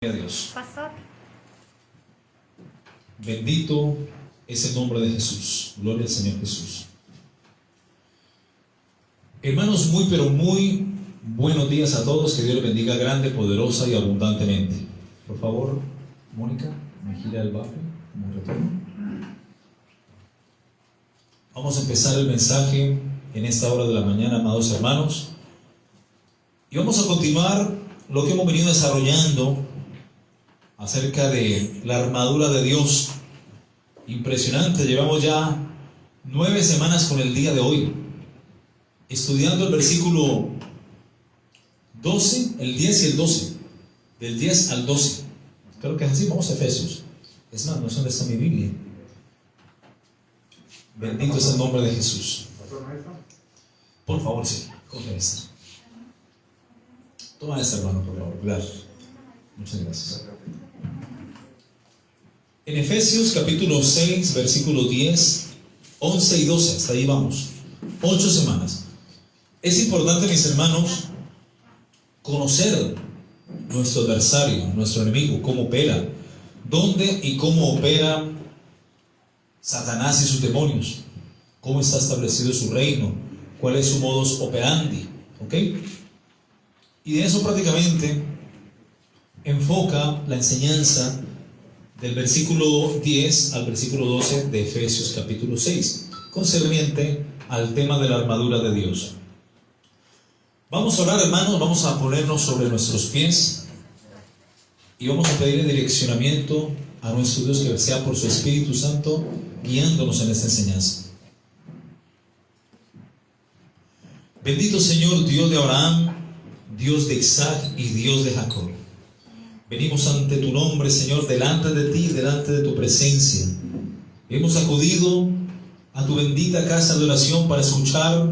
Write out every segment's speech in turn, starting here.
A Dios. Pastor. Bendito es el nombre de Jesús. Gloria al Señor Jesús. Hermanos, muy pero muy buenos días a todos. Que Dios les bendiga grande, poderosa y abundantemente. Por favor, Mónica, me gira el bafle como retorno. Vamos a empezar el mensaje en esta hora de la mañana, amados hermanos. Y vamos a continuar lo que hemos venido desarrollando acerca de la armadura de Dios. Impresionante, llevamos ya 9 semanas con el día de hoy, estudiando el versículo 12, el 10 y el 12, del 10 al 12. Creo que es así. Vamos a Efesios. Es más, no sé dónde está mi Biblia. Bendito es el nombre de Jesús. Por favor, sí, coge esta. Toma esta, hermano, por favor. Gracias. Muchas gracias. En Efesios capítulo 6, versículo 10, 11 y 12, hasta ahí vamos. 8 semanas. Es importante, mis hermanos, conocer nuestro adversario, nuestro enemigo, cómo opera, dónde y cómo opera Satanás y sus demonios, cómo está establecido su reino, cuál es su modus operandi, ¿ok? Y de eso prácticamente enfoca la enseñanza del versículo 10 al versículo 12 de Efesios capítulo 6, concerniente al tema de la armadura de Dios. Vamos a orar, hermanos, vamos a ponernos sobre nuestros pies y vamos a pedirle direccionamiento a nuestro Dios, que sea por su Espíritu Santo guiándonos en esta enseñanza. Bendito Señor, Dios de Abraham, Dios de Isaac y Dios de Jacob. Venimos ante tu nombre, Señor, delante de ti, delante de tu presencia. Hemos acudido a tu bendita casa de oración para escuchar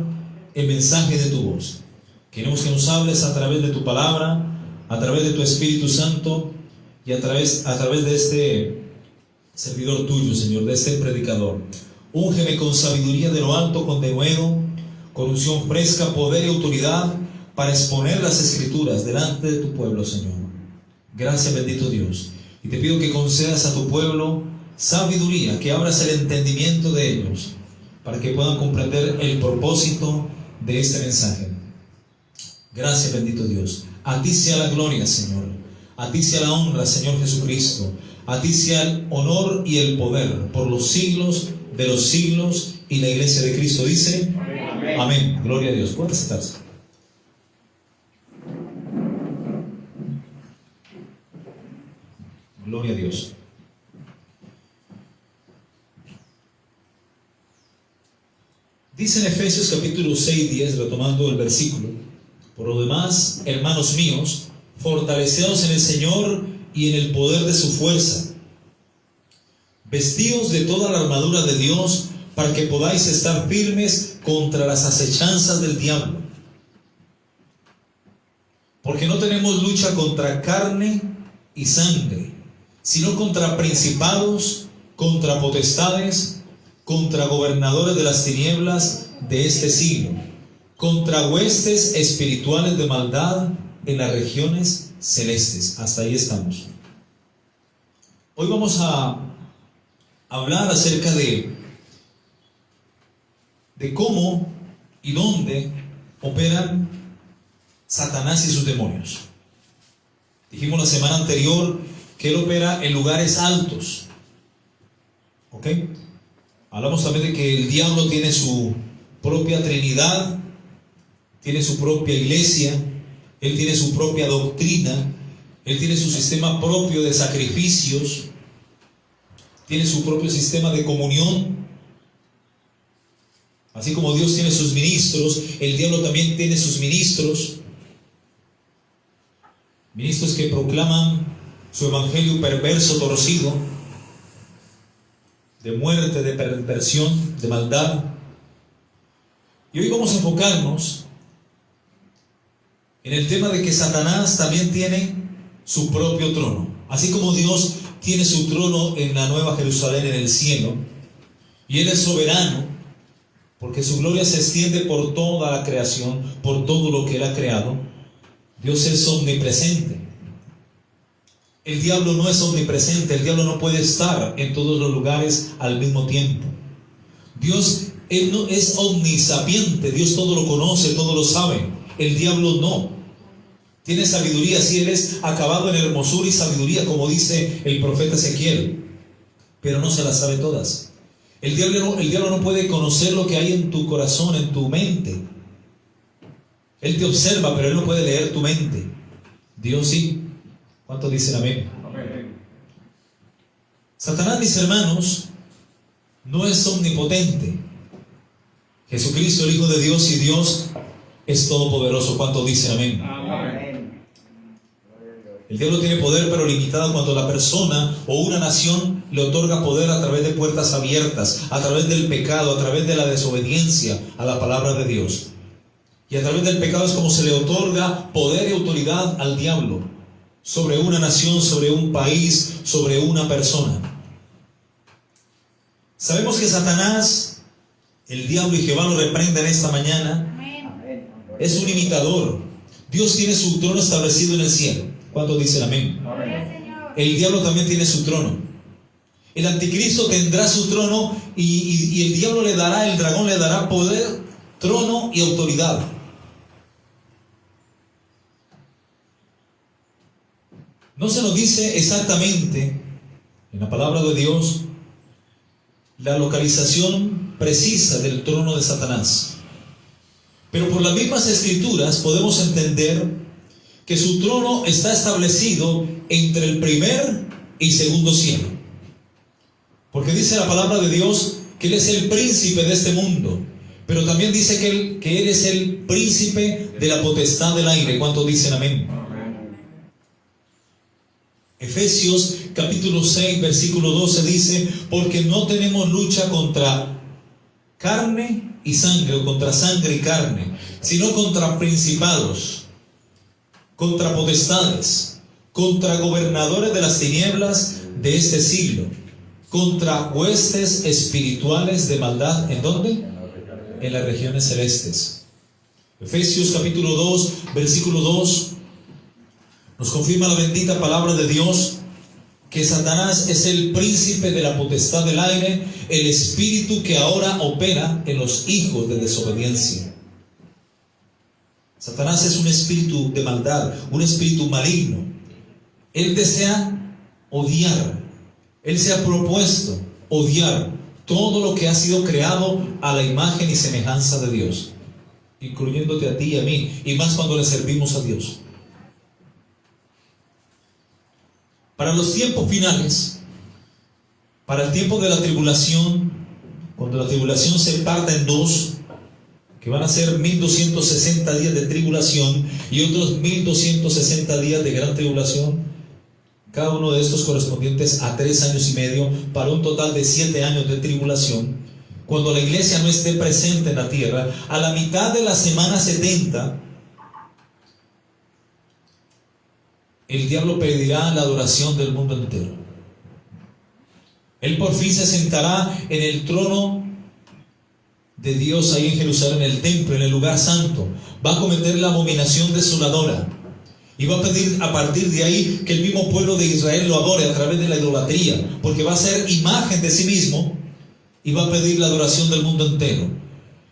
el mensaje de tu voz. Queremos que nos hables a través de tu palabra, a través de tu Espíritu Santo y a través de este servidor tuyo, Señor, de este predicador. Úngeme con sabiduría de lo alto, con denuedo, con unción fresca, poder y autoridad para exponer las Escrituras delante de tu pueblo, Señor. Gracias, bendito Dios. Y te pido que concedas a tu pueblo sabiduría, que abras el entendimiento de ellos, para que puedan comprender el propósito de este mensaje. Gracias, bendito Dios. A ti sea la gloria, Señor. A ti sea la honra, Señor Jesucristo. A ti sea el honor y el poder por los siglos de los siglos. Y la iglesia de Cristo dice: amén. Amén. Gloria a Dios. ¿Pueden sentarse? Gloria a Dios. Dice en Efesios capítulo 6, 10, retomando el versículo: por lo demás, hermanos míos, fortaleceos en el Señor y en el poder de su fuerza, vestíos de toda la armadura de Dios, para que podáis estar firmes contra las acechanzas del diablo. Porque no tenemos lucha contra carne y sangre, sino contra principados, contra potestades, contra gobernadores de las tinieblas de este siglo, contra huestes espirituales de maldad en las regiones celestes. Hasta ahí estamos. Hoy vamos a hablar acerca de cómo y dónde operan Satanás y sus demonios. Dijimos la semana anterior que él opera en lugares altos. ¿Ok? Hablamos también de que el diablo tiene su propia trinidad, tiene su propia iglesia, él tiene su propia doctrina, él tiene su sistema propio de sacrificios, tiene su propio sistema de comunión. Así como Dios tiene sus ministros, el diablo también tiene sus ministros. Ministros que proclaman su evangelio perverso, torcido, de muerte, de perversión, de maldad. Y hoy vamos a enfocarnos en el tema de que Satanás también tiene su propio trono. Así como Dios tiene su trono en la Nueva Jerusalén, en el cielo, y Él es soberano, porque su gloria se extiende por toda la creación, por todo lo que Él ha creado. Dios es omnipresente. El diablo no es omnipresente, el diablo no puede estar en todos los lugares al mismo tiempo. Dios, Él no es omnisapiente, Dios todo lo conoce, todo lo sabe. El diablo no. Tiene sabiduría, sí, Él es acabado en hermosura y sabiduría, como dice el profeta Ezequiel, pero no se las sabe todas. El diablo no puede conocer lo que hay en tu corazón, en tu mente. Él te observa, pero Él no puede leer tu mente. Dios sí. ¿Cuántos dicen amén? Amén. Satanás, mis hermanos, no es omnipotente. Jesucristo, el Hijo de Dios y Dios, es todopoderoso. ¿Cuántos dicen amén? Amén. El diablo tiene poder, pero limitado cuando la persona o una nación le otorga poder a través de puertas abiertas, a través del pecado, a través de la desobediencia a la palabra de Dios. Y a través del pecado es como se le otorga poder y autoridad al diablo sobre una nación, sobre un país, sobre una persona. Sabemos que Satanás, el diablo, y Jehová lo reprenda en esta mañana, es un imitador. Dios tiene su trono establecido en el cielo. ¿Cuántos dicen amén? El diablo también tiene su trono. El anticristo tendrá su trono y el diablo le dará, el dragón le dará poder, trono y autoridad. No se nos dice exactamente en la palabra de Dios la localización precisa del trono de Satanás. Pero por las mismas escrituras podemos entender que su trono está establecido entre el primer y segundo cielo. Porque dice la palabra de Dios que Él es el príncipe de este mundo, pero también dice que Él es el príncipe de la potestad del aire. ¿Cuántos dicen amén? Efesios capítulo 6 versículo 12 dice: porque no tenemos lucha contra carne y sangre, o contra sangre y carne, sino contra principados, contra potestades, contra gobernadores de las tinieblas de este siglo, contra huestes espirituales de maldad. ¿En dónde? En las regiones celestes. Efesios capítulo 2 versículo 2 nos confirma la bendita palabra de Dios que Satanás es el príncipe de la potestad del aire, el espíritu que ahora opera en los hijos de desobediencia. Satanás es un espíritu de maldad, un espíritu maligno. Él desea odiar, él se ha propuesto odiar todo lo que ha sido creado a la imagen y semejanza de Dios, incluyéndote a ti y a mí, y más cuando le servimos a Dios. Para los tiempos finales, para el tiempo de la tribulación, cuando la tribulación se parta en dos, que van a ser 1260 días de tribulación y otros 1260 días de gran tribulación, cada uno de estos correspondientes a 3 años y medio, para un total de 7 años de tribulación. Cuando la iglesia no esté presente en la tierra, a la mitad de la semana 70, el diablo pedirá la adoración del mundo entero. Él por fin se sentará en el trono de Dios ahí en Jerusalén, en el templo, en el lugar santo. Va a cometer la abominación desoladora y va a pedir a partir de ahí que el mismo pueblo de Israel lo adore a través de la idolatría, porque va a ser imagen de sí mismo y va a pedir la adoración del mundo entero.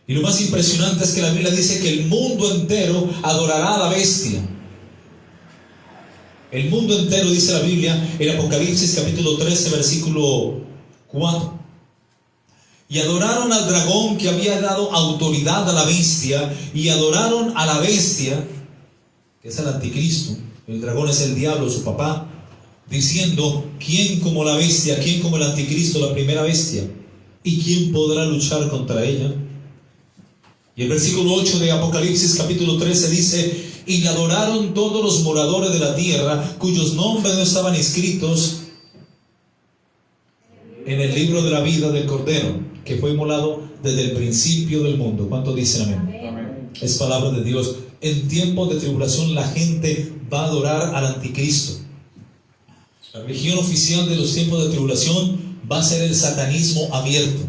Y lo más impresionante es que la Biblia dice que el mundo entero adorará a la bestia. El mundo entero, dice la Biblia en Apocalipsis capítulo 13 versículo 4. Y adoraron al dragón que había dado autoridad a la bestia, y adoraron a la bestia, que es el anticristo. El dragón es el diablo, su papá, diciendo: ¿quién como la bestia? ¿Quién como el anticristo, la primera bestia? ¿Y quién podrá luchar contra ella? Y el versículo 8 de Apocalipsis capítulo 13 dice: y le adoraron todos los moradores de la tierra, cuyos nombres no estaban escritos en el libro de la vida del Cordero, que fue inmolado desde el principio del mundo. ¿Cuántos dicen amén? Amén. Es palabra de Dios. En tiempos de tribulación la gente va a adorar al anticristo. La religión oficial de los tiempos de tribulación va a ser el satanismo abierto.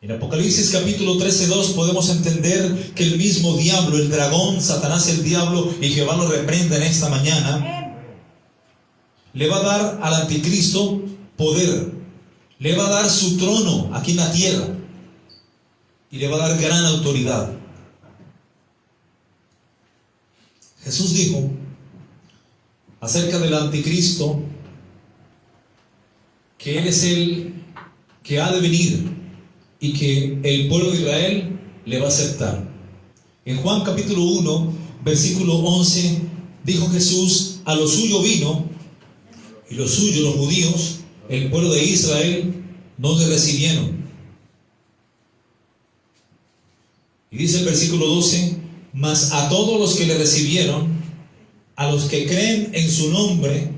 En Apocalipsis capítulo 13:2 podemos entender que el mismo diablo, el dragón, Satanás el diablo, y Jehová lo reprenda en esta mañana, le va a dar al anticristo poder, le va a dar su trono aquí en la tierra y le va a dar gran autoridad. Jesús dijo acerca del anticristo que él es el que ha de venir y que el pueblo de Israel le va a aceptar. En Juan capítulo 1, versículo 11, dijo Jesús: a lo suyo vino, y los suyos, los judíos, el pueblo de Israel, no le recibieron. Y dice el versículo 12: mas a todos los que le recibieron, a los que creen en su nombre,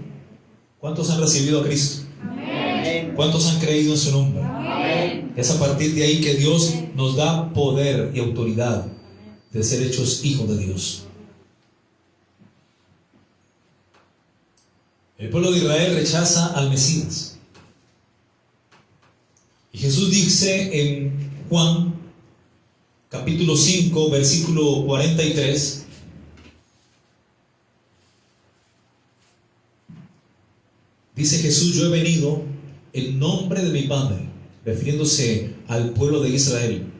¿cuántos han recibido a Cristo? Amén. ¿Cuántos han creído en su nombre? Amén. Es a partir de ahí que Dios nos da poder y autoridad de ser hechos hijos de Dios. El pueblo de Israel rechaza al Mesías. Y Jesús dice en Juan capítulo 5, versículo 43, dice Jesús: yo he venido en nombre de mi Padre, refiriéndose al pueblo de Israel,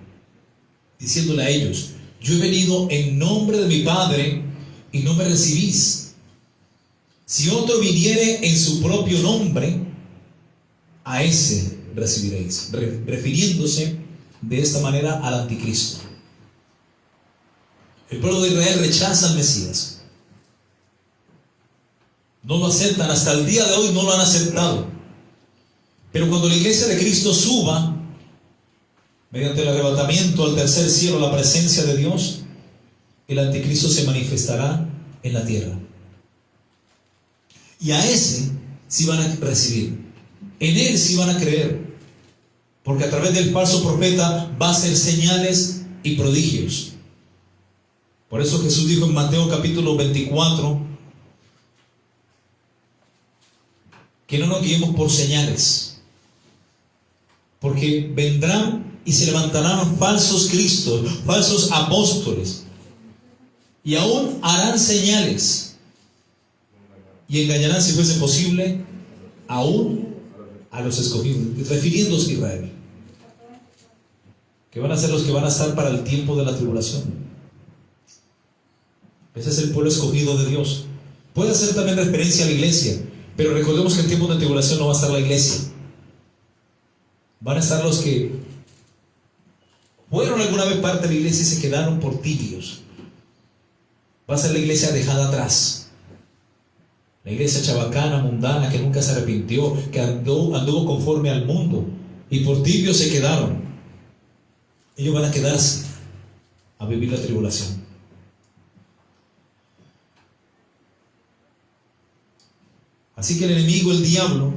diciéndole a ellos: yo he venido en nombre de mi Padre y no me recibís. Si otro viniere en su propio nombre, a ese recibiréis, refiriéndose de esta manera al anticristo. El pueblo de Israel rechaza al Mesías, no lo aceptan, hasta el día de hoy no lo han aceptado. Pero cuando la iglesia de Cristo suba mediante el arrebatamiento al tercer cielo, la presencia de Dios, el anticristo se manifestará en la tierra. Y a ese sí van a recibir, en él sí van a creer, porque a través del falso profeta va a hacer señales y prodigios. Por eso Jesús dijo en Mateo capítulo 24 que no nos guiemos por señales, porque vendrán y se levantarán falsos cristos, falsos apóstoles, y aún harán señales y engañarán, si fuese posible, aún a los escogidos, refiriéndose a Israel, que van a ser los que van a estar para el tiempo de la tribulación. Ese es el pueblo escogido de Dios. Puede hacer también referencia a la iglesia, pero recordemos que en tiempos de tribulación no va a estar la iglesia. Van a estar los que fueron alguna vez parte de la iglesia y se quedaron por tibios. Va a ser la iglesia dejada atrás, la iglesia chabacana, mundana, que nunca se arrepintió, que anduvo conforme al mundo, y por tibios se quedaron. Ellos van a quedarse a vivir la tribulación. Así que el enemigo, el diablo,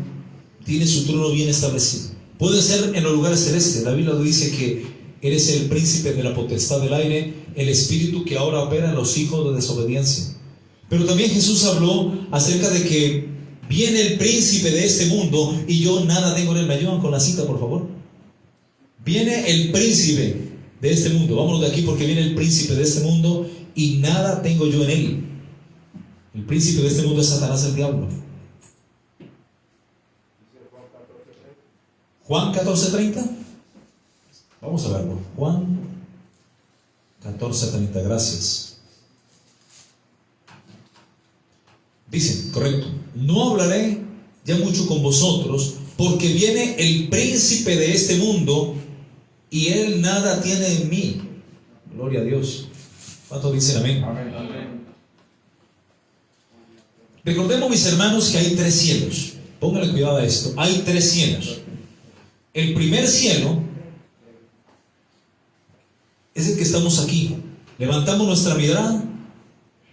tiene su trono bien establecido. Puede ser en los lugares celestes. La Biblia dice que él es el príncipe de la potestad del aire, el espíritu que ahora opera en los hijos de desobediencia. Pero también Jesús habló acerca de que viene el príncipe de este mundo y yo nada tengo en él. ¿Me ayudan con la cita, por favor? Viene el príncipe de este mundo. Vámonos de aquí, porque viene el príncipe de este mundo y nada tengo yo en él. El príncipe de este mundo es Satanás, el diablo. Juan 14:30. Vamos a verlo. Juan 14:30. Gracias. Dice, correcto: no hablaré ya mucho con vosotros, porque viene el príncipe de este mundo y él nada tiene en mí. Gloria a Dios. ¿Cuántos dicen amén? Amén, amén. Recordemos, mis hermanos, que hay tres cielos. Pónganle cuidado a esto. Hay tres cielos. El primer cielo es el que estamos aquí. Levantamos nuestra mirada,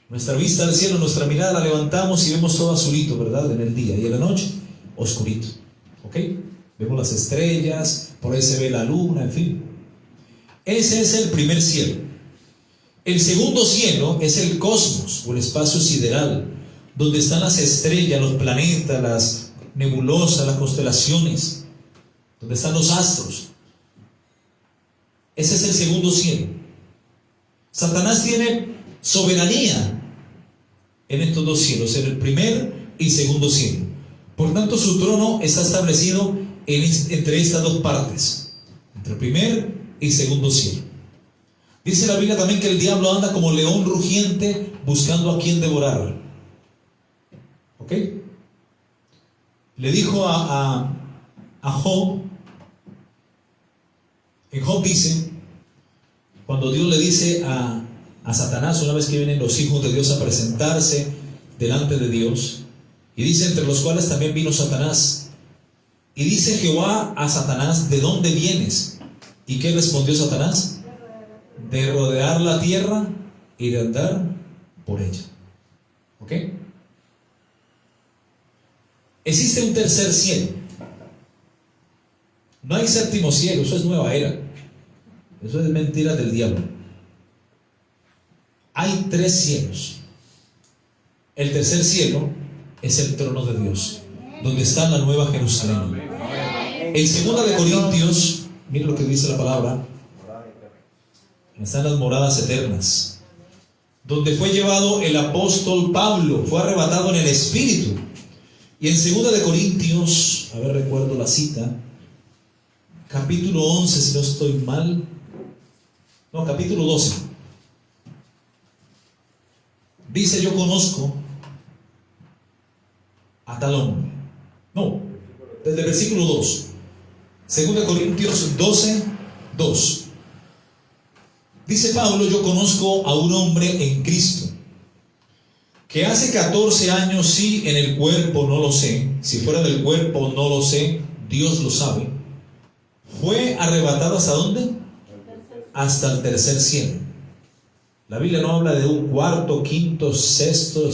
nuestra vista al cielo, nuestra mirada la levantamos y vemos todo azulito, ¿verdad? En el día, y en la noche, oscurito. ¿Ok? Vemos las estrellas, por ahí se ve la luna, en fin. Ese es el primer cielo. El segundo cielo es el cosmos, o el espacio sideral, donde están las estrellas, los planetas, las nebulosas, las constelaciones, donde están los astros. Ese es el segundo cielo. Satanás tiene soberanía en estos dos cielos, en el primer y segundo cielo. Por tanto, su trono está establecido entre estas dos partes, entre el primer y segundo cielo. Dice la Biblia también que el diablo anda como león rugiente buscando a quien devorar. ¿Ok? Le dijo a Job, en Job dice, cuando Dios le dice a Satanás, una vez que vienen los hijos de Dios a presentarse delante de Dios, y dice, entre los cuales también vino Satanás, y dice Jehová a Satanás, ¿de dónde vienes? ¿Y qué respondió Satanás? De rodear la tierra y de andar por ella. ¿Ok? Existe un tercer cielo. No hay séptimo cielo, eso es nueva era. Eso es mentira del diablo. Hay 3 cielos. El tercer cielo es el trono de Dios, donde está la nueva Jerusalén. En 2 de Corintios, miren lo que dice la palabra, están las moradas eternas, donde fue llevado el apóstol Pablo, fue arrebatado en el Espíritu. Y en 2 de Corintios, a ver, recuerdo la cita, capítulo 11, si no estoy mal, no, capítulo 12, dice, yo conozco a tal hombre. No, desde el versículo 2, 2 Corintios 12, 2. Dice Pablo, yo conozco a un hombre en Cristo, que hace 14 años, sí, en el cuerpo no lo sé, si fuera del cuerpo no lo sé, Dios lo sabe, fue arrebatado ¿hasta dónde? Hasta el tercer cielo. La Biblia no habla de un cuarto, quinto, sexto,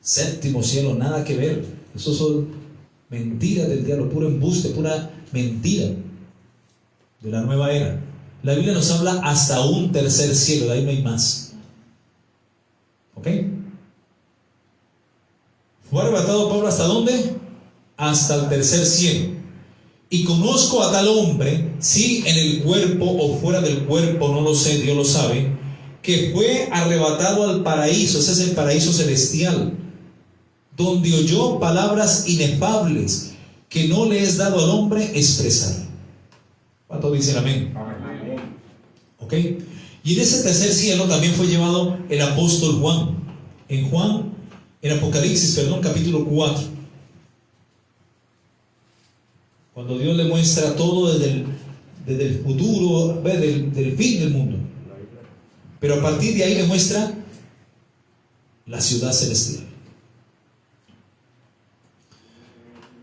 séptimo cielo, nada que ver. Eso son mentiras del diablo, puro embuste, pura mentira de la nueva era. La Biblia nos habla hasta un tercer cielo, de ahí no hay más. ¿Ok? Fue arrebatado Pablo ¿hasta dónde? Hasta el tercer cielo. Y conozco a tal hombre, si en el cuerpo o fuera del cuerpo, no lo sé, Dios lo sabe, que fue arrebatado al paraíso, ese es el paraíso celestial, donde oyó palabras inefables que no le es dado al hombre expresar. ¿Cuántos dicen amén? ¿Ok? Y en ese tercer cielo también fue llevado el apóstol Juan. En Apocalipsis, capítulo 4. Cuando Dios le muestra todo desde el futuro, del fin del mundo. Pero a partir de ahí le muestra la ciudad celestial.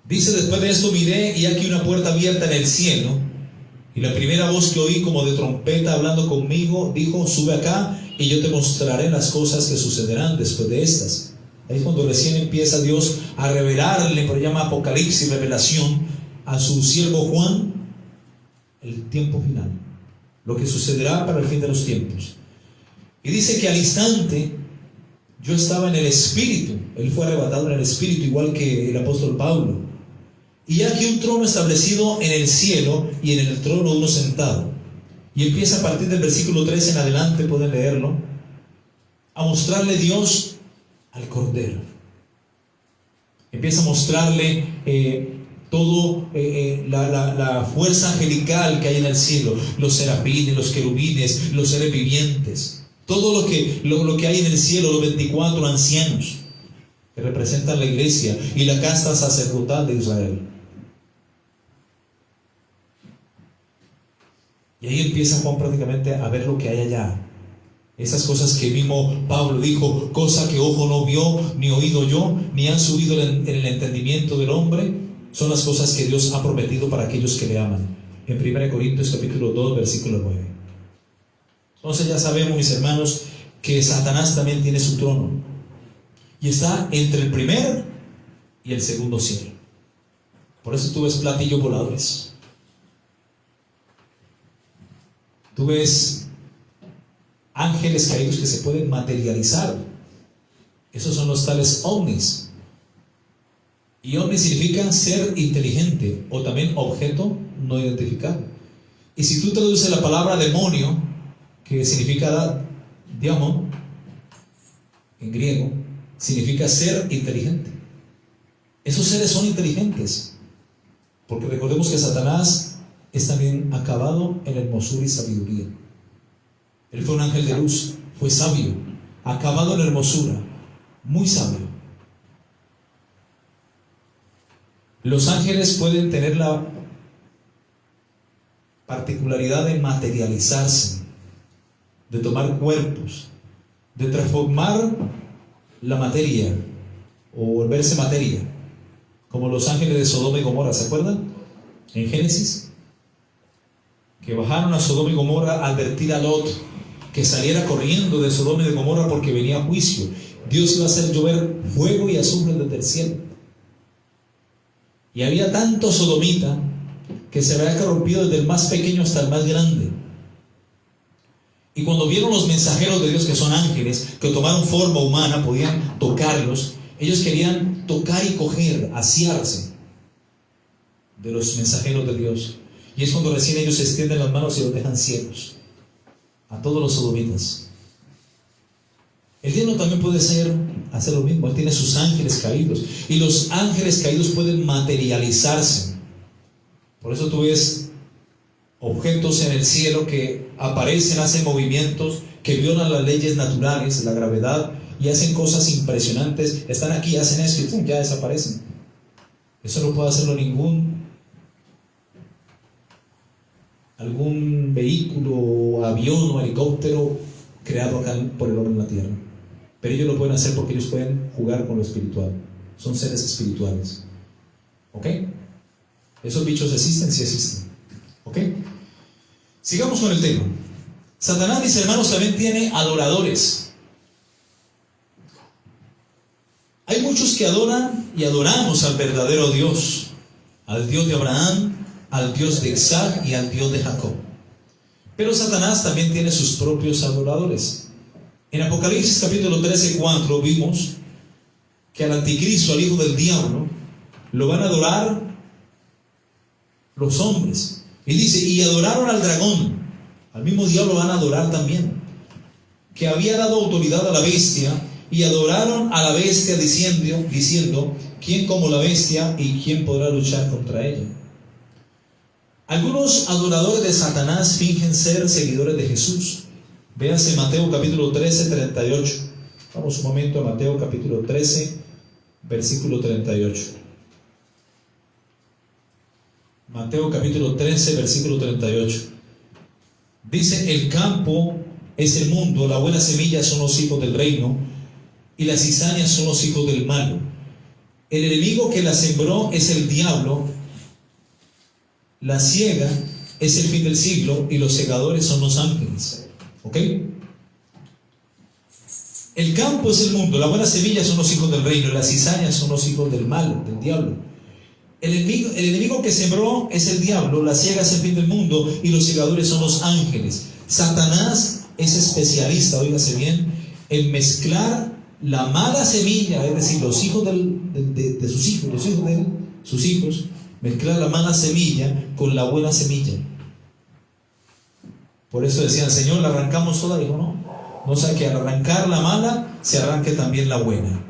Dice, después de esto miré y aquí una puerta abierta en el cielo, y la primera voz que oí como de trompeta hablando conmigo dijo, sube acá y yo te mostraré las cosas que sucederán después de estas. Ahí es cuando recién empieza Dios a revelarle, por llama Apocalipsis, revelación, a su siervo Juan, el tiempo final, lo que sucederá para el fin de los tiempos. Y dice que al instante yo estaba en el Espíritu, él fue arrebatado en el Espíritu, igual que el apóstol Pablo. Y aquí un trono establecido en el cielo y en el trono uno sentado. Y empieza a partir del versículo 3 en adelante, pueden leerlo, a mostrarle Dios al Cordero. Empieza a mostrarle todo la fuerza angelical que hay en el cielo, los serafines, los querubines, los seres vivientes, todo lo que hay en el cielo, los 24 ancianos que representan la iglesia y la casta sacerdotal de Israel. Y ahí empieza Juan prácticamente a ver lo que hay allá. Esas cosas que mismo Pablo dijo, cosa que ojo no vio, ni oído yo, ni han subido en el entendimiento del hombre, son las cosas que Dios ha prometido para aquellos que le aman. En 1 Corintios capítulo 2, versículo 9. Entonces ya sabemos, mis hermanos, que Satanás también tiene su trono. Y está entre el primer y el segundo cielo. Por eso tú ves platillos voladores. Tú ves ángeles caídos que se pueden materializar. Esos son los tales ovnis. Y ovni significa ser inteligente o también objeto no identificado. Y si tú traduces la palabra demonio, que significa diamon, en griego, significa ser inteligente. Esos seres son inteligentes, porque recordemos que Satanás es también acabado en hermosura y sabiduría. Él fue un ángel de luz, fue sabio, acabado en hermosura, muy sabio. Los ángeles pueden tener la particularidad de materializarse, de tomar cuerpos, de transformar la materia o volverse materia, como los ángeles de Sodoma y Gomorra, ¿se acuerdan? En Génesis, que bajaron a Sodoma y Gomorra a advertir a Lot que saliera corriendo de Sodoma y de Gomorra porque venía juicio. Dios iba a hacer llover fuego y azufre desde el cielo. Y había tanto sodomita que se había corrompido desde el más pequeño hasta el más grande. Y cuando vieron los mensajeros de Dios, que son ángeles, que tomaron forma humana, podían tocarlos, ellos querían tocar y coger, asearse de los mensajeros de Dios. Y es cuando recién ellos extienden las manos y los dejan ciegos a todos los sodomitas. El diablo también puede hacer lo mismo. Él tiene sus ángeles caídos, y los ángeles caídos pueden materializarse. Por eso tú ves objetos en el cielo que aparecen, hacen movimientos que violan las leyes naturales, la gravedad, y hacen cosas impresionantes. Están aquí, hacen esto y ¡pum!, ya desaparecen. Eso no puede hacerlo algún vehículo, avión o helicóptero creado acá por el hombre en la tierra. Pero ellos lo pueden hacer porque ellos pueden jugar con lo espiritual. Son seres espirituales. ¿Ok? ¿Esos bichos existen? Sí existen. ¿Ok? Sigamos con el tema. Satanás, mis hermanos, también tiene adoradores. Hay muchos que adoran y adoramos al verdadero Dios, al Dios de Abraham, al Dios de Isaac y al Dios de Jacob. Pero Satanás también tiene sus propios adoradores. En Apocalipsis capítulo 13:4 vimos que al anticristo, al hijo del diablo, lo van a adorar los hombres. Y dice, y adoraron al dragón. Al mismo diablo van a adorar también, que había dado autoridad a la bestia, y adoraron a la bestia diciendo, ¿quién como la bestia y quién podrá luchar contra ella? Algunos adoradores de Satanás fingen ser seguidores de Jesús. Véanse Mateo capítulo 13, 38. Vamos un momento a Mateo capítulo 13, versículo 38. Mateo capítulo 13, versículo 38. Dice, el campo es el mundo, la buena semilla son los hijos del reino, y las cizañas son los hijos del malo. El enemigo que la sembró es el diablo, la siega es el fin del siglo, y los segadores son los ángeles. ¿Ok? El campo es el mundo, la buena semilla son los hijos del reino, y las cizañas son los hijos del malo, del diablo. El enemigo que sembró es el diablo, la siega es el fin del mundo, y los segadores son los ángeles. Satanás es especialista, óigase bien, en mezclar la mala semilla, es decir, los hijos de sus hijos, los hijos de sus hijos, mezclar la mala semilla con la buena semilla. Por eso decían, Señor, ¿la arrancamos toda? Dijo, no sea que al arrancar la mala se arranque también la buena.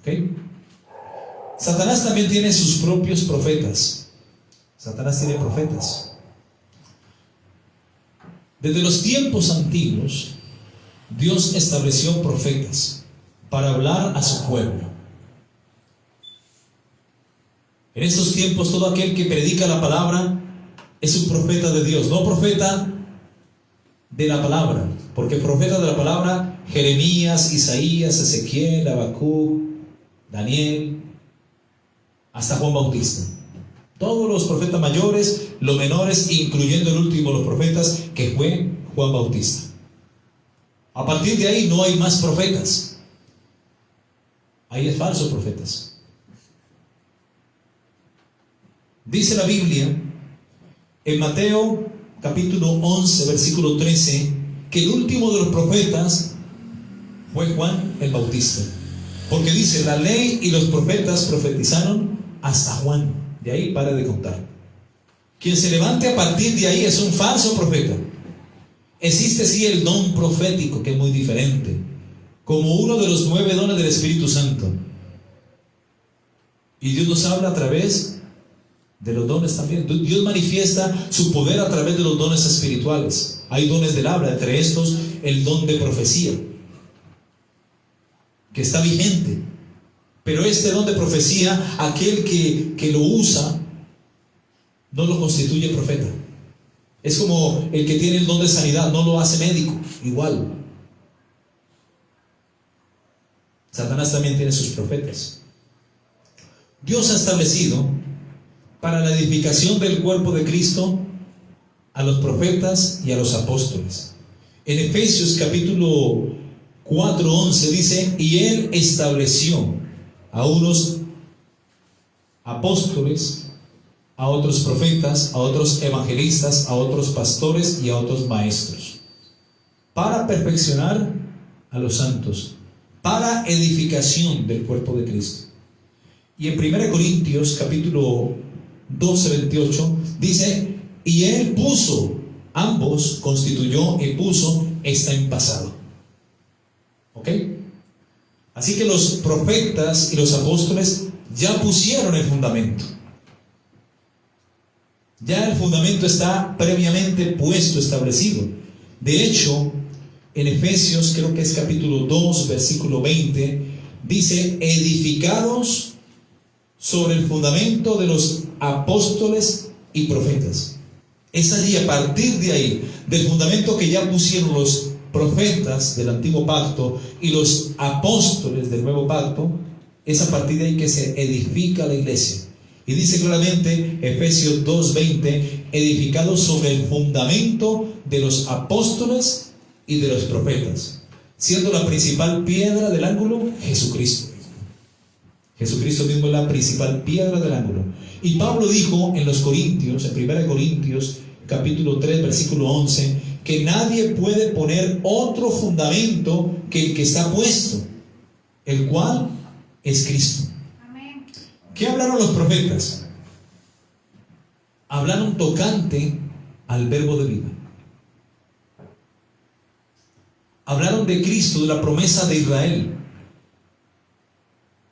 ¿Ok? Satanás también tiene sus propios profetas. Satanás tiene profetas. Desde los tiempos antiguos, Dios estableció profetas para hablar a su pueblo. En estos tiempos, todo aquel que predica la palabra es un profeta de Dios, no profeta de la palabra, porque profeta de la palabra, Jeremías, Isaías, Ezequiel, Habacuc, Daniel, hasta Juan Bautista. Todos los profetas mayores, los menores, incluyendo el último, los profetas, que fue Juan Bautista. A partir de ahí no hay más profetas. Ahí es falsos profetas. Dice la Biblia en Mateo capítulo 11, versículo 13, que el último de los profetas fue Juan el Bautista. Porque dice, la ley y los profetas profetizaron hasta Juan. De ahí para de contar. Quien se levante a partir de ahí es un falso profeta. Existe sí el don profético, que es muy diferente, como uno de los 9 dones del Espíritu Santo. Y Dios nos habla a través de los dones también. Dios manifiesta su poder a través de los dones espirituales. Hay dones del habla, entre estos el don de profecía, que está vigente. Pero este don de profecía, aquel que lo usa, no lo constituye profeta. Es como el que tiene el don de sanidad, no lo hace médico, igual. Satanás también tiene sus profetas. Dios ha establecido para la edificación del cuerpo de Cristo a los profetas y a los apóstoles. En Efesios capítulo 4:11 dice: y Él estableció a unos apóstoles, a otros profetas, a otros evangelistas, a otros pastores y a otros maestros, para perfeccionar a los santos, para edificación del cuerpo de Cristo. Y en 1 Corintios capítulo 12:28 dice: y Él puso, ambos constituyó y puso, está en pasado. ¿Ok? Así que los profetas y los apóstoles ya pusieron el fundamento. Ya el fundamento está previamente puesto, establecido. De hecho, en Efesios, creo que es capítulo 2, versículo 20, dice: edificados sobre el fundamento de los apóstoles y profetas. Es allí, a partir de ahí, del fundamento que ya pusieron los profetas del antiguo pacto y los apóstoles del nuevo pacto, es a partir de ahí que se edifica la iglesia. Y dice claramente Efesios 2:20: edificados sobre el fundamento de los apóstoles y de los profetas, siendo la principal piedra del ángulo Jesucristo. Jesucristo mismo es la principal piedra del ángulo. Y Pablo dijo en los Corintios, en 1 Corintios capítulo 3 versículo 11, que nadie puede poner otro fundamento que el que está puesto, el cual es Cristo. Amén. ¿Qué hablaron los profetas? Hablaron tocante al verbo de vida. Hablaron de Cristo, de la promesa de Israel.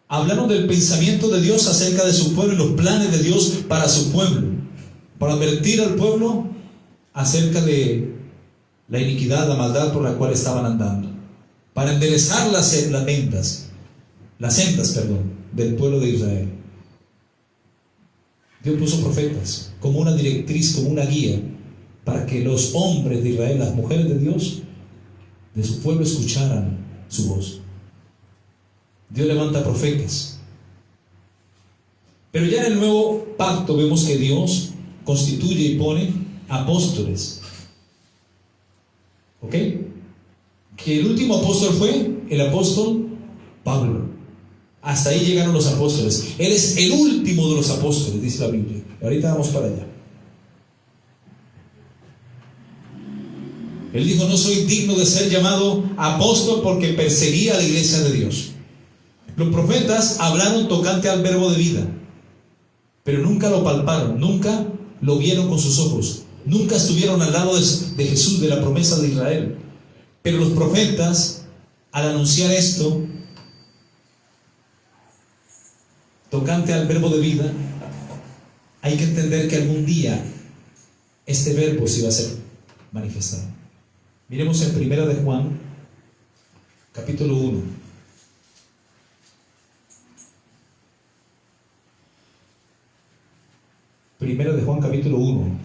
Hablaron del pensamiento de Dios acerca de su pueblo y los planes de Dios para su pueblo, para advertir al pueblo acerca de la iniquidad, la maldad por la cual estaban andando, para enderezar las sendas del pueblo de Israel. Dios puso profetas como una directriz, como una guía, para que los hombres de Israel, las mujeres de Dios, de su pueblo, escucharan su voz. Dios levanta profetas. Pero ya en el nuevo pacto vemos que Dios constituye y pone apóstoles. ¿Ok? Que el último apóstol fue el apóstol Pablo. Hasta ahí llegaron los apóstoles. Él es el último de los apóstoles, dice la Biblia. Ahorita vamos para allá. Él dijo: no soy digno de ser llamado apóstol porque perseguía a la iglesia de Dios. Los profetas hablaron tocante al verbo de vida, pero nunca lo palparon, nunca lo vieron con sus ojos, nunca estuvieron al lado de Jesús, de la promesa de Israel. Pero los profetas, al anunciar esto tocante al verbo de vida, hay que entender que algún día este verbo se iba a ser manifestado. Miremos en 1 de Juan capítulo 1. Primera de Juan capítulo 1.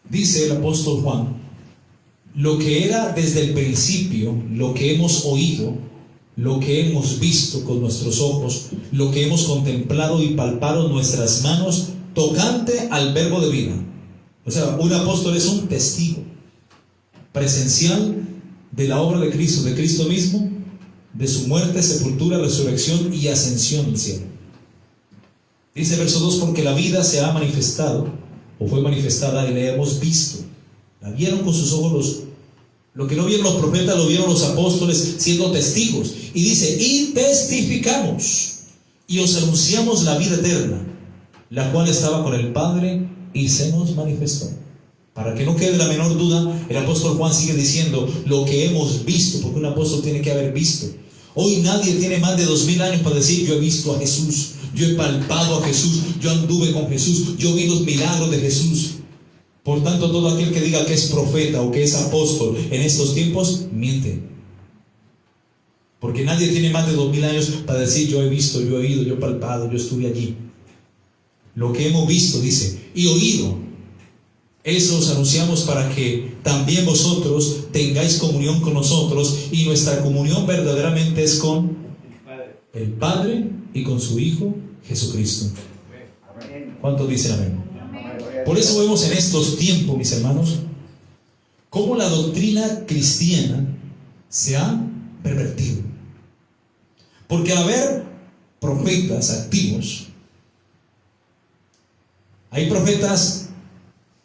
Dice el apóstol Juan: lo que era desde el principio, lo que hemos oído, lo que hemos visto con nuestros ojos, lo que hemos contemplado y palpado nuestras manos tocante al verbo de vida. O sea, un apóstol es un testigo presencial de la obra de Cristo mismo, de su muerte, sepultura, resurrección y ascensión al cielo. Dice verso 2: porque la vida se ha manifestado, o fue manifestada, y la hemos visto. La vieron con sus ojos lo que no vieron los profetas, lo vieron los apóstoles siendo testigos. Y dice: y testificamos y os anunciamos la vida eterna, la cual estaba con el Padre y se nos manifestó. Para que no quede la menor duda, el apóstol Juan sigue diciendo lo que hemos visto, porque un apóstol tiene que haber visto. Hoy nadie tiene más de 2000 años para decir: yo he visto a Jesús, yo he palpado a Jesús, yo anduve con Jesús, yo vi los milagros de Jesús. Por tanto, todo aquel que diga que es profeta o que es apóstol en estos tiempos, miente. Porque nadie tiene más de 2000 años para decir: yo he visto, yo he oído, yo he palpado, yo estuve allí. Lo que hemos visto, dice, y oído, eso os anunciamos para que también vosotros tengáis comunión con nosotros, y nuestra comunión verdaderamente es con el Padre y con su Hijo Jesucristo. ¿Cuántos dicen amén? Por eso vemos en estos tiempos, mis hermanos, cómo la doctrina cristiana se ha pervertido. Porque al haber profetas activos, hay profetas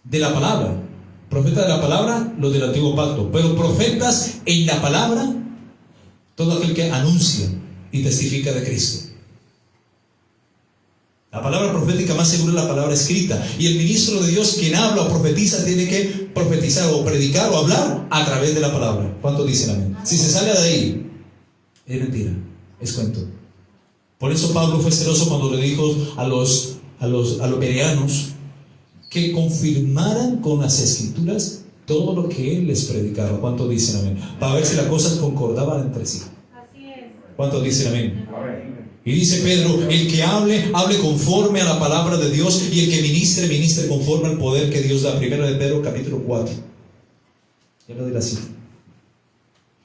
de la palabra. Profetas de la palabra, los del antiguo pacto. Pero profetas en la palabra, todo aquel que anuncia y testifica de Cristo. La palabra profética más segura es la palabra escrita. Y el ministro de Dios, quien habla o profetiza, tiene que profetizar o predicar o hablar a través de la palabra. ¿Cuántos dicen amén? Si se sale de ahí, es mentira, es cuento. Por eso Pablo fue celoso cuando le dijo a los bereanos que confirmaran con las escrituras todo lo que él les predicaba. ¿Cuántos dicen amén? Para ver si las cosas concordaban entre sí. ¿Cuántos dicen amén? Y dice Pedro: el que hable conforme a la palabra de Dios, y el que ministre conforme al poder que Dios da. Primero de Pedro capítulo 4. Ya lo diré así.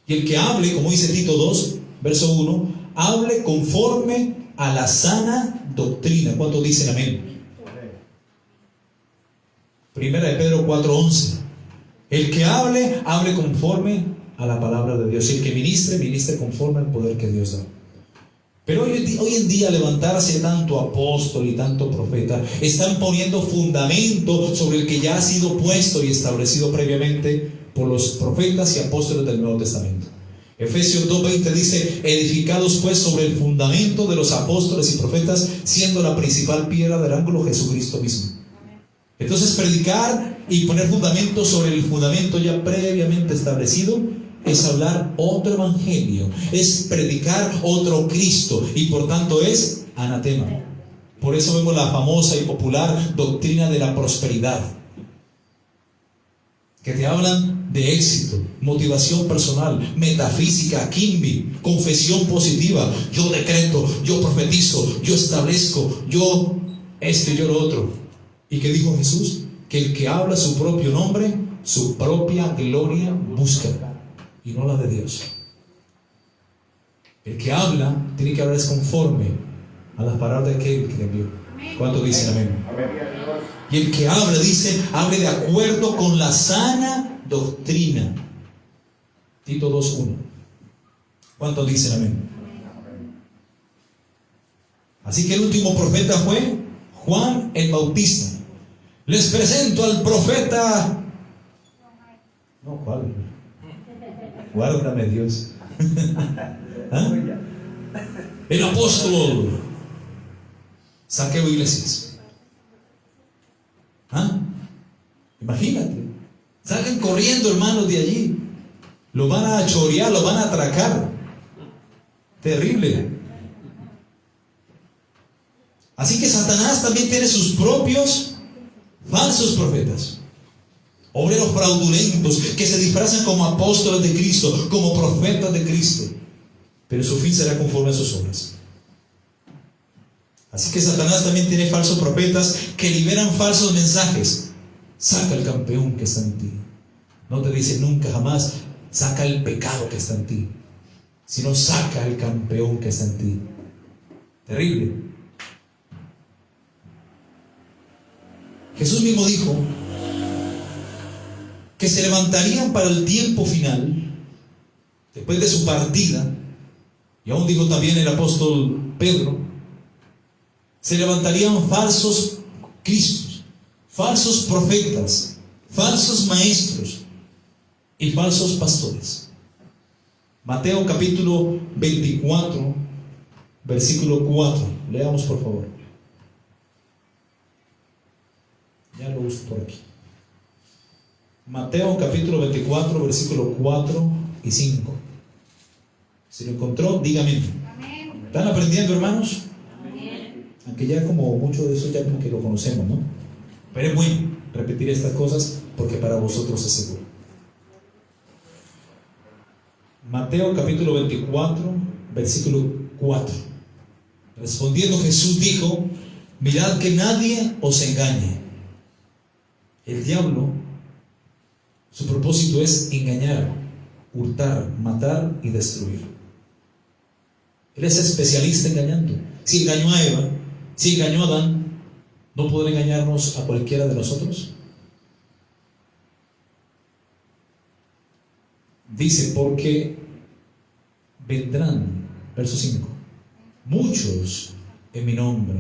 Y el que hable, como dice Tito 2, verso 1, hable conforme a la sana doctrina. ¿Cuántos dicen amén? Primera de Pedro 4:11. El que hable conforme a la palabra de Dios. Y el que ministre conforme al poder que Dios da. Pero hoy en día levantarse tanto apóstol y tanto profeta, están poniendo fundamento sobre el que ya ha sido puesto y establecido previamente por los profetas y apóstoles del Nuevo Testamento. Efesios 2:20 dice: edificados pues sobre el fundamento de los apóstoles y profetas, siendo la principal piedra del ángulo Jesucristo mismo. Entonces, predicar y poner fundamento sobre el fundamento ya previamente establecido es hablar otro evangelio, es predicar otro Cristo, y por tanto es anatema. Por eso vemos la famosa y popular doctrina de la prosperidad, que te hablan de éxito, motivación personal, metafísica, kimbi, confesión positiva. Yo decreto, yo profetizo, yo establezco, yo esto y yo lo otro. ¿Y qué dijo Jesús? Que el que habla su propio nombre, su propia gloria busca, y no la de Dios. El que habla tiene que hablar conforme a las palabras de aquel que le envió. ¿Cuántos dicen amén? Y el que habla, dice, hable de acuerdo con la sana doctrina. Tito 2:1. ¿Cuántos dicen amén? Así que el último profeta fue Juan el Bautista. Les presento al profeta. No, ¿cuál? Guárdame, Dios. ¿Ah? El apóstol Saqueo Iglesias. ¿Ah? Imagínate. Salgan corriendo, hermanos, de allí. Lo van a chorear, lo van a atracar. Terrible. Así que Satanás también tiene sus propios falsos profetas, obreros fraudulentos que se disfrazan como apóstoles de Cristo, como profetas de Cristo, pero su fin será conforme a sus obras. Así que Satanás también tiene falsos profetas que liberan falsos mensajes. Saca el campeón que está en ti. No te dice nunca jamás: saca el pecado que está en ti, sino saca el campeón que está en ti. Terrible. Jesús mismo dijo que se levantarían para el tiempo final, después de su partida, y aún dijo también el apóstol Pedro, se levantarían falsos cristos, falsos profetas, falsos maestros y falsos pastores. Mateo capítulo 24, versículo 4. Leamos por favor. Ya lo uso por aquí. Mateo capítulo 24, versículo 4 y 5. Si lo encontró, dígame. ¿Están aprendiendo, hermanos? Aunque ya como mucho de eso ya como que lo conocemos, ¿no? Pero es bueno repetir estas cosas porque para vosotros es seguro. Mateo capítulo 24, versículo 4. Respondiendo Jesús dijo: mirad que nadie os engañe. El diablo, su propósito es engañar, hurtar, matar y destruir. Él es especialista engañando. Si engañó a Eva, si engañó a Adán, ¿no podrá engañarnos a cualquiera de nosotros? Dice, porque vendrán, verso 5, muchos en mi nombre,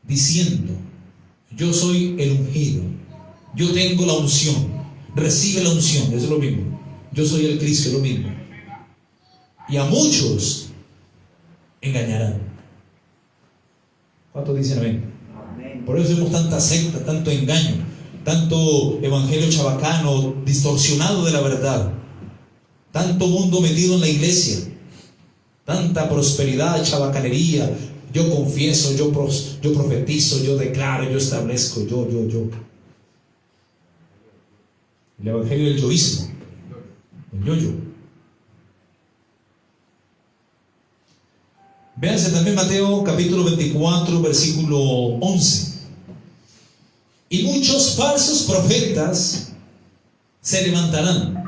diciendo: yo soy el ungido, yo tengo la unción, recibe la unción, es lo mismo. Yo soy el Cristo, es lo mismo. Y a muchos engañarán. ¿Cuántos dicen amén? Por eso vemos tanta secta, tanto engaño, tanto evangelio chabacano, distorsionado de la verdad, tanto mundo metido en la iglesia, tanta prosperidad, chabacanería. Yo confieso, yo profetizo, yo declaro, yo establezco, yo. El evangelio del yoísmo, el yo. Véanse también Mateo capítulo 24, versículo 11. Y muchos falsos profetas se levantarán.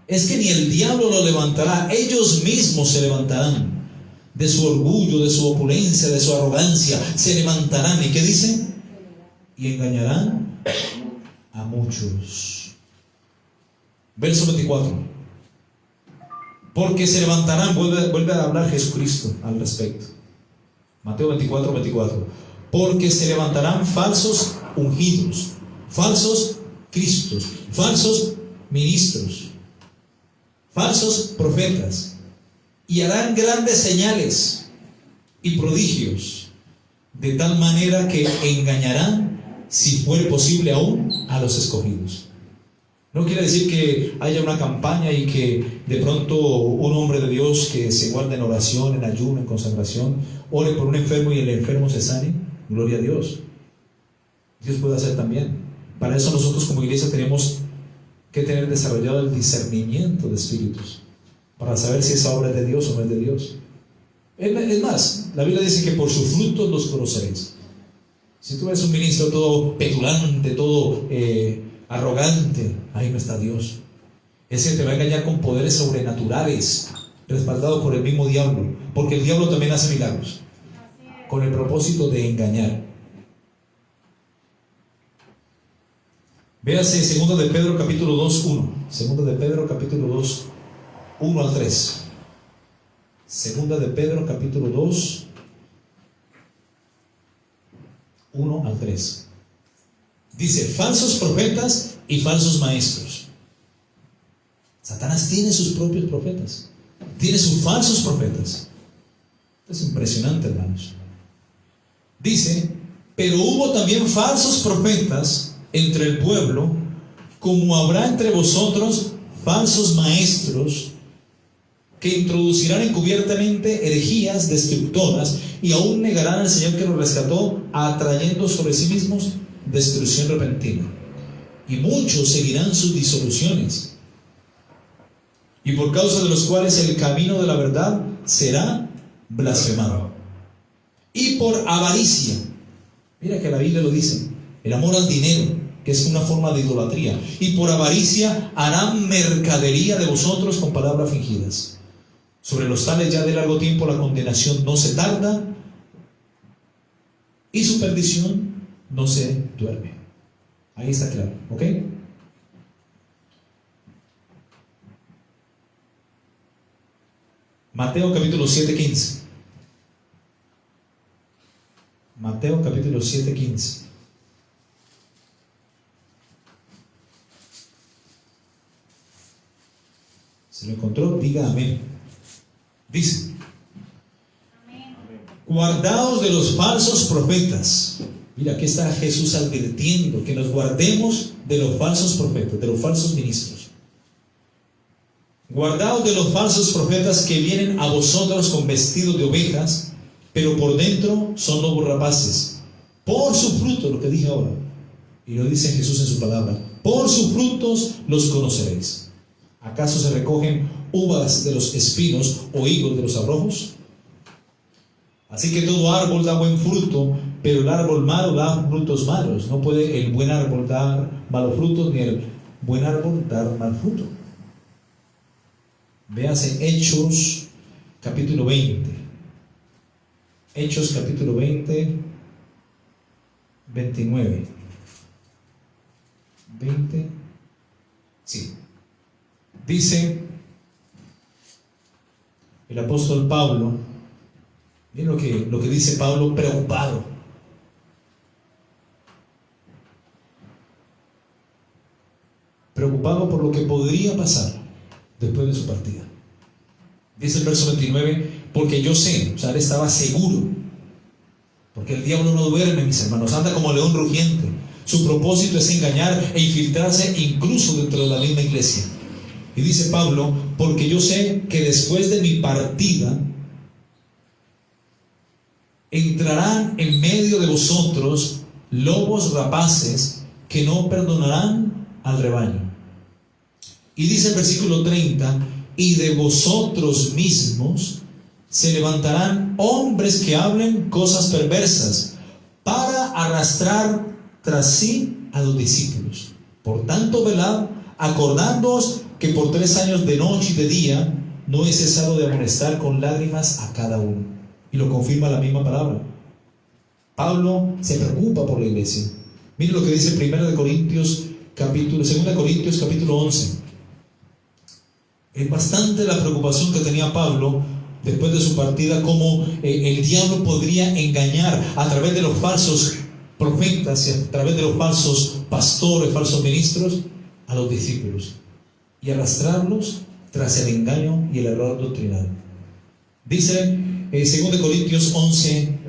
Es que ni el diablo lo levantará, ellos mismos se levantarán. De su orgullo, de su opulencia, de su arrogancia, se levantarán. ¿Y qué dice? Y engañarán a muchos. Verso 24. Porque se levantarán, vuelve a hablar Jesucristo al respecto. Mateo 24, 24. Porque se levantarán falsos ungidos, falsos cristos, falsos ministros, falsos profetas, y harán grandes señales y prodigios, de tal manera que engañarán, si fuere posible aún, a los escogidos. No quiere decir que haya una campaña y que de pronto un hombre de Dios que se guarde en oración, en ayuno, en consagración, ore por un enfermo y el enfermo se sane. Gloria a Dios. Dios puede hacer también. Para eso nosotros como iglesia tenemos que tener desarrollado el discernimiento de espíritus, para saber si esa obra es de Dios o no es de Dios. Es más, la Biblia dice que por sus frutos los conoceréis. Si tú eres un ministro todo petulante, todo arrogante, ahí no está Dios. Ese te va a engañar con poderes sobrenaturales, respaldado por el mismo diablo, porque el diablo también hace milagros, con el propósito de engañar. Véase 2 de Pedro capítulo 2, 1. 2 de Pedro capítulo 2, 1 al 3. 2 de Pedro capítulo 2, 1 al 3. Dice: falsos profetas y falsos maestros. Satanás tiene sus propios profetas, tiene sus falsos profetas. Es impresionante, hermanos. Dice: pero hubo también falsos profetas entre el pueblo, como habrá entre vosotros falsos maestros, que introducirán encubiertamente herejías destructoras, y aún negarán al Señor que los rescató, atrayendo sobre sí mismos destrucción repentina. Y muchos seguirán sus disoluciones, y por causa de los cuales el camino de la verdad será blasfemado. Y por avaricia, mira que la Biblia lo dice, el amor al dinero, que es una forma de idolatría, y por avaricia harán mercadería de vosotros con palabras fingidas. Sobre los tales ya de largo tiempo la condenación no se tarda, y su perdición no se duerme. Ahí está claro, ¿ok? Mateo capítulo 7, 15. Mateo capítulo 7, 15. ¿Se lo encontró? Diga amén. Dice: guardaos de los falsos profetas. Mira, aquí está Jesús advirtiendo que nos guardemos de los falsos profetas, de los falsos ministros. Guardaos de los falsos profetas que vienen a vosotros con vestidos de ovejas, pero por dentro son lobos rapaces. Por su fruto, lo que dije ahora, y lo dice Jesús en su palabra, por sus frutos los conoceréis. ¿Acaso se recogen uvas de los espinos o higos de los abrojos? Así que todo árbol da buen fruto, pero el árbol malo da frutos malos. No puede el buen árbol dar malos frutos, ni el buen árbol dar mal fruto. Véase Hechos capítulo 20. Hechos capítulo 20, 29. 20. Sí. Dice el apóstol Pablo, miren lo que dice Pablo, preocupado. Preocupado por lo que podría pasar después de su partida. Dice el verso 29, porque yo sé, o sea, él estaba seguro, porque el diablo no duerme, mis hermanos, anda como león rugiente. Su propósito es engañar e infiltrarse incluso dentro de la misma iglesia. Y dice Pablo, porque yo sé que después de mi partida entrarán en medio de vosotros lobos rapaces que no perdonarán al rebaño. Y dice el versículo 30, y de vosotros mismos se levantarán hombres que hablen cosas perversas para arrastrar tras sí a los discípulos. Por tanto, velad, acordándoos que por 3 años de noche y de día no he cesado de amonestar con lágrimas a cada uno. Y lo confirma la misma palabra. Pablo se preocupa por la iglesia. Mire lo que dice 2 Corintios capítulo 11. Es bastante la preocupación que tenía Pablo después de su partida, cómo el diablo podría engañar a través de los falsos profetas y a través de los falsos pastores, falsos ministros, a los discípulos y arrastrarlos tras el engaño y el error doctrinal. Dice 2 Corintios 11,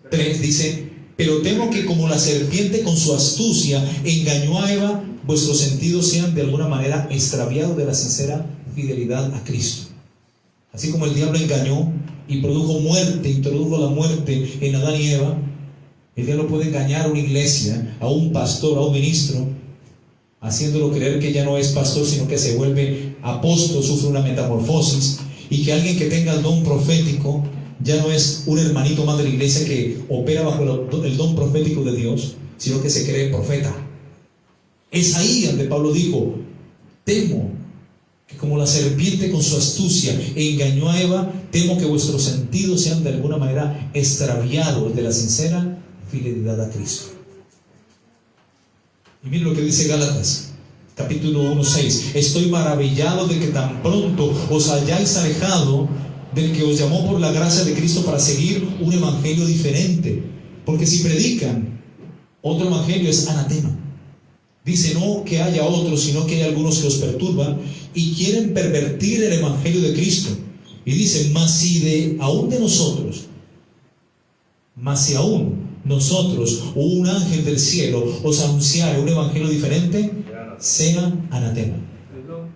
3, dice, pero temo que como la serpiente con su astucia engañó a Eva, vuestros sentidos sean de alguna manera extraviados de la sincera fidelidad a Cristo. Así como el diablo engañó y introdujo la muerte en Adán y Eva, el diablo puede engañar a una iglesia, a un pastor, a un ministro, haciéndolo creer que ya no es pastor, sino que se vuelve apóstol, sufre una metamorfosis, y que alguien que tenga el don profético ya no es un hermanito más de la iglesia que opera bajo el don profético de Dios, sino que se cree profeta. Es ahí donde Pablo dijo, temo que como la serpiente con su astucia engañó a Eva, temo que vuestros sentidos sean de alguna manera extraviados de la sincera fidelidad a Cristo. Y miren lo que dice Gálatas capítulo 1:6, estoy maravillado de que tan pronto os hayáis alejado del que os llamó por la gracia de Cristo para seguir un evangelio diferente, porque si predican otro evangelio es anatema. Dice, no que haya otros, sino que hay algunos que los perturban y quieren pervertir el evangelio de Cristo. Y dice, mas si aún nosotros o un ángel del cielo os anunciare un evangelio diferente, sea anatema. Perdón,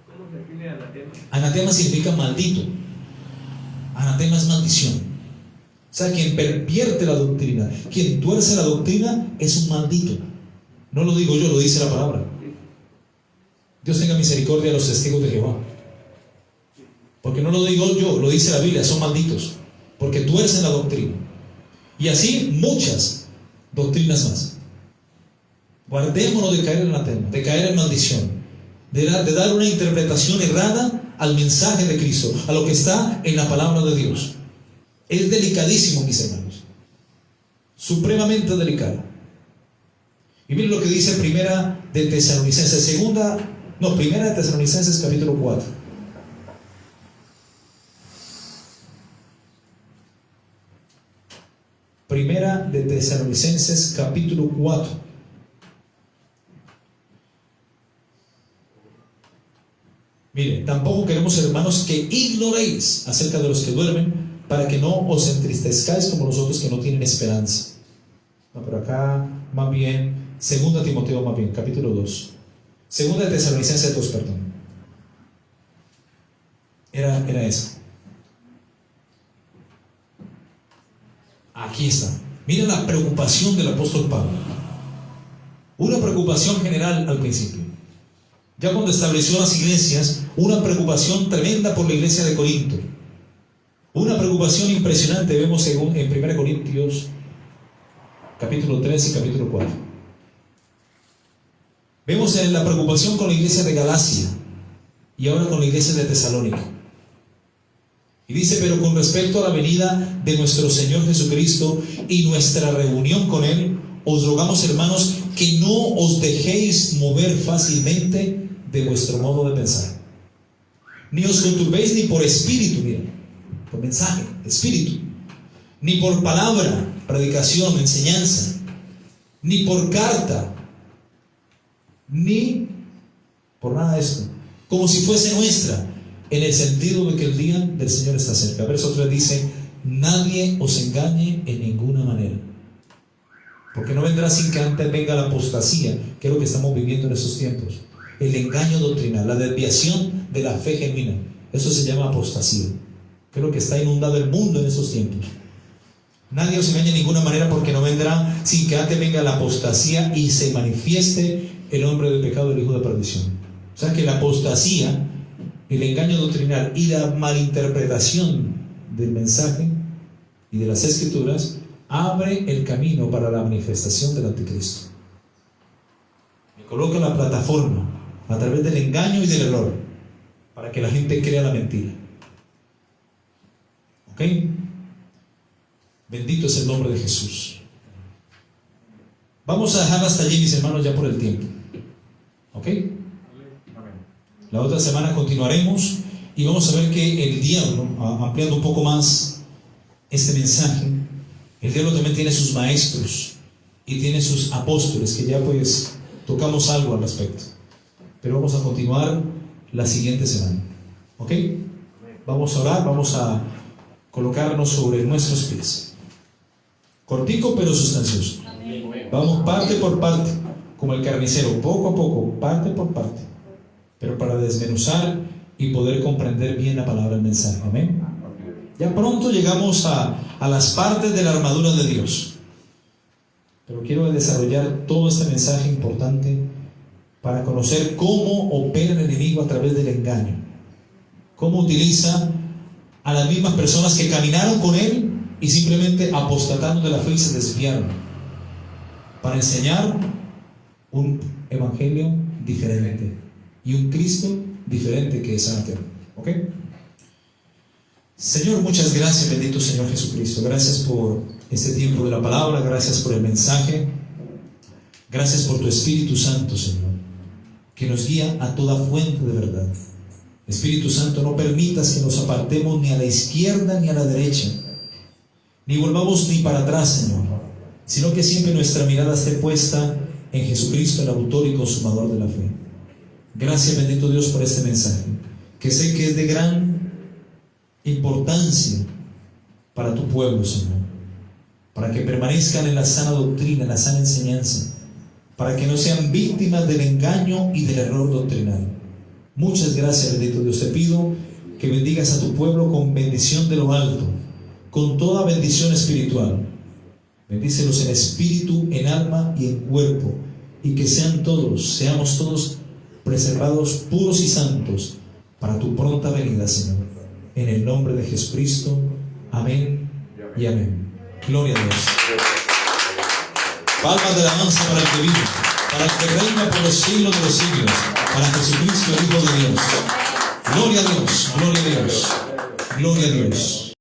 ¿cómo se define anatema? Anatema significa maldito. Anatema es maldición. O sea, quien pervierte la doctrina, quien tuerce la doctrina, es un maldito. No lo digo yo, lo dice la palabra. Dios tenga misericordia de los testigos de Jehová. Porque no lo digo yo, lo dice la Biblia, son malditos. Porque tuercen la doctrina. Y así muchas doctrinas más. Guardémonos de caer en anatema, de caer en maldición, de dar una interpretación errada al mensaje de Cristo, a lo que está en la palabra de Dios. Es delicadísimo, mis hermanos. Supremamente delicado. Y miren lo que dice Primera de Tesalonicenses capítulo 4. Primera de Tesalonicenses capítulo 4. Mire, tampoco queremos, hermanos, que ignoréis acerca de los que duermen, para que no os entristezcáis como los otros que no tienen esperanza. No, pero acá más bien, 2 Timoteo más bien, capítulo 2. 2 de Tesalonicenses 2, perdón. era esa. Aquí está. Mira la preocupación del apóstol Pablo. Una preocupación general al principio. Ya cuando estableció las iglesias, una preocupación tremenda por la iglesia de Corinto. Una preocupación impresionante vemos en 1 Corintios capítulo 3 y capítulo 4. Vemos la preocupación con la iglesia de Galacia y ahora con la iglesia de Tesalónica. Y dice: pero con respecto a la venida de nuestro Señor Jesucristo y nuestra reunión con Él, os rogamos, hermanos, que no os dejéis mover fácilmente de vuestro modo de pensar. Ni os conturbéis ni por espíritu, mira, por mensaje, espíritu, ni por palabra, predicación, enseñanza, ni por carta, ni por nada de esto, como si fuese nuestra, en el sentido de que el día del Señor está cerca. Verso 3 dice: nadie os engañe en ninguna manera, porque no vendrá sin que antes venga la apostasía, que es lo que estamos viviendo en estos tiempos. El engaño doctrinal, la desviación de la fe genuina. Eso se llama apostasía, que es lo que está inundado el mundo en estos tiempos. Nadie os engañe de ninguna manera, porque no vendrá sin que antes venga la apostasía y se manifieste el hombre del pecado, el hijo de perdición. O sea que la apostasía, el engaño doctrinal y la malinterpretación del mensaje y de las escrituras abre el camino para la manifestación del anticristo. Me coloca la plataforma a través del engaño y del error para que la gente crea la mentira. ¿Ok? Bendito es el nombre de Jesús. Vamos a dejar hasta allí, mis hermanos, ya por el tiempo. ¿Ok? La otra semana continuaremos y vamos a ver que el diablo, ampliando un poco más este mensaje, el diablo también tiene sus maestros y tiene sus apóstoles, que ya pues tocamos algo al respecto. Pero vamos a continuar la siguiente semana. ¿Ok? Vamos a orar, vamos a colocarnos sobre nuestros pies. Cortico pero sustancioso. Vamos parte por parte, como el carnicero, poco a poco, parte por parte, pero para desmenuzar y poder comprender bien la palabra del mensaje. Amén. Ya pronto llegamos a las partes de la armadura de Dios, pero quiero desarrollar todo este mensaje importante para conocer cómo opera el enemigo a través del engaño, cómo utiliza a las mismas personas que caminaron con él y simplemente apostataron de la fe y se desviaron, para enseñar un evangelio diferente y un Cristo diferente que es anatema. ¿Ok? Señor, muchas gracias, bendito Señor Jesucristo. Gracias por este tiempo de la palabra, gracias por el mensaje, gracias por tu Espíritu Santo, Señor, que nos guía a toda fuente de verdad. Espíritu Santo, no permitas que nos apartemos ni a la izquierda ni a la derecha, ni volvamos ni para atrás, Señor, sino que siempre nuestra mirada esté puesta en Jesucristo, el autor y consumador de la fe. Gracias, bendito Dios, por este mensaje, que sé que es de gran importancia para tu pueblo, Señor, para que permanezcan en la sana doctrina, en la sana enseñanza, para que no sean víctimas del engaño y del error doctrinal. Muchas gracias, bendito Dios. Te pido que bendigas a tu pueblo con bendición de lo alto, con toda bendición espiritual. Bendícelos en espíritu, en alma y en cuerpo, y que seamos todos preservados, puros y santos para tu pronta venida, Señor. En el nombre de Jesucristo. Amén y amén. Gloria a Dios. Palmas de alabanza para el que vive, para el que reina por los siglos de los siglos, para Jesucristo, el Hijo de Dios. Gloria a Dios, gloria a Dios, gloria a Dios.